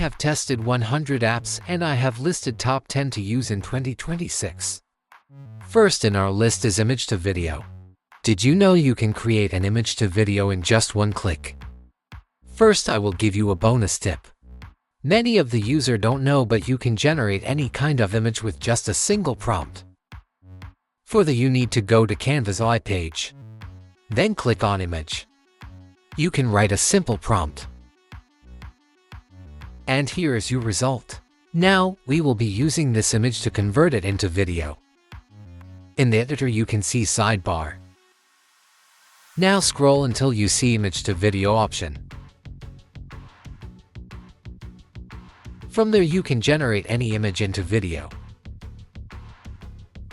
have tested 100 apps and I have listed top 10 to use in 2026. First in our list is image to video. Did you know you can create an image to video in just one click? First, I will give you a bonus tip. Many of the user don't know, but you can generate any kind of image with just a single prompt. For that, you need to go to Canva's I page. Then click on image. You can write a simple prompt. And here is your result. Now, we will be using this image to convert it into video. In the editor, you can see sidebar. Now scroll until you see image to video option. From there, you can generate any image into video.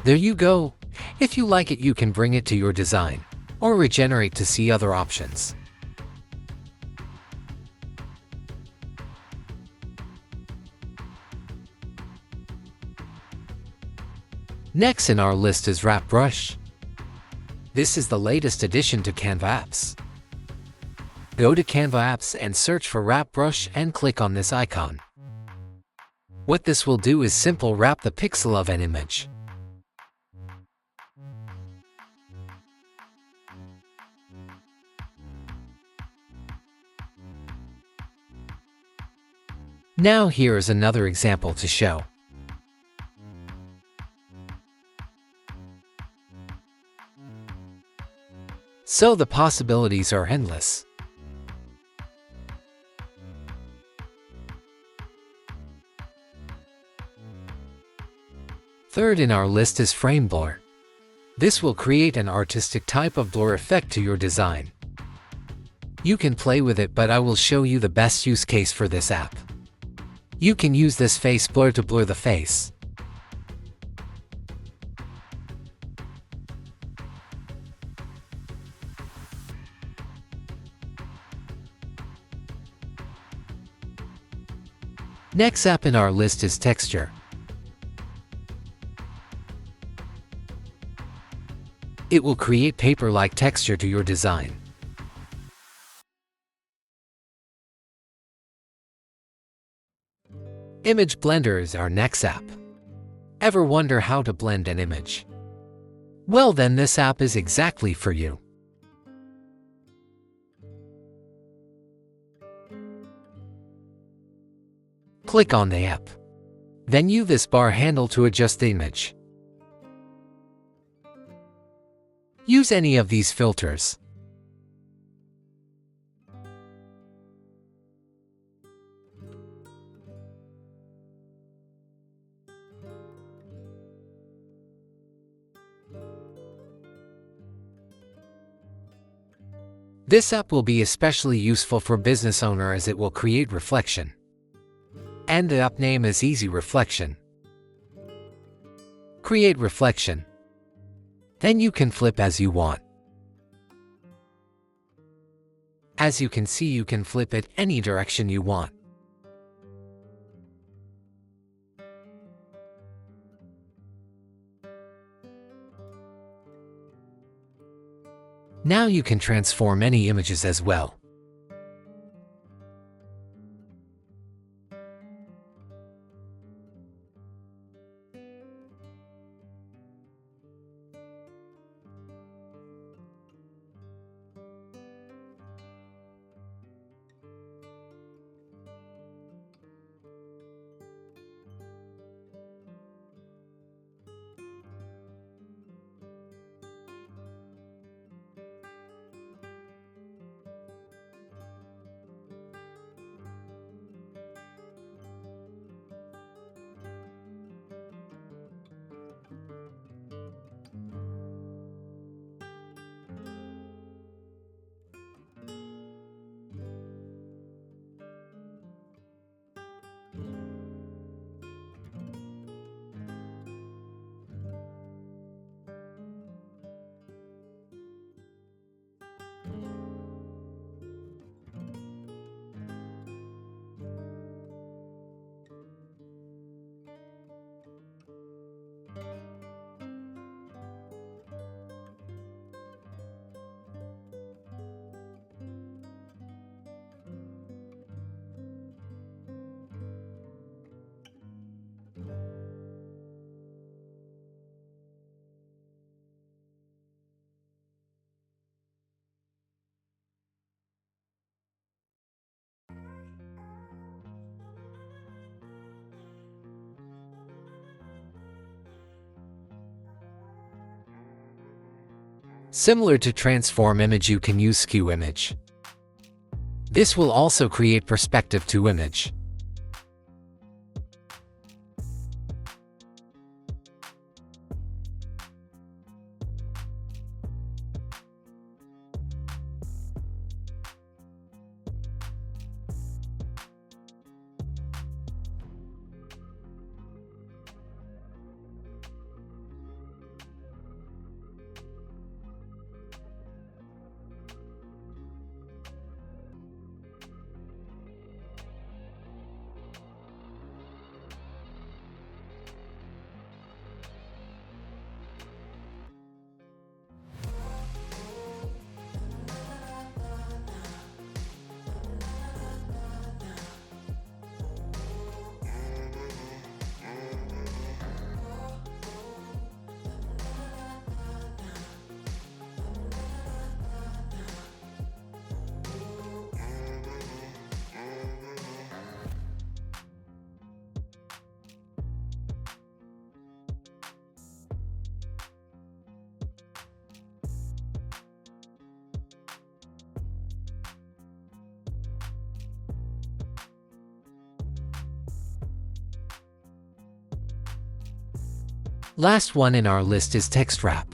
There you go. If you like it, you can bring it to your design or regenerate to see other options. Next in our list is Wrap Brush. This is the latest addition to Canva apps. Go to Canva apps and search for Wrap Brush and click on this icon. What this will do is simple wrap the pixel of an image. Now here is another example to show. So the possibilities are endless. Third in our list is frame blur. This will create an artistic type of blur effect to your design. You can play with it, but I will show you the best use case for this app. You can use this face blur to blur the face. Next app in our list is texture. It will create paper-like texture to your design. Image Blender is our next app. Ever wonder how to blend an image? Well then, this app is exactly for you. Click on the app. Then use this bar handle to adjust the image. Use any of these filters. This app will be especially useful for business owner as it will create reflection. And the app name is Easy Reflection. Create reflection. Then you can flip as you want. As you can see, you can flip it any direction you want. Now you can transform any images as well. Similar to transform image, you can use skew image. This will also create perspective to image. Last one in our list is text wrap.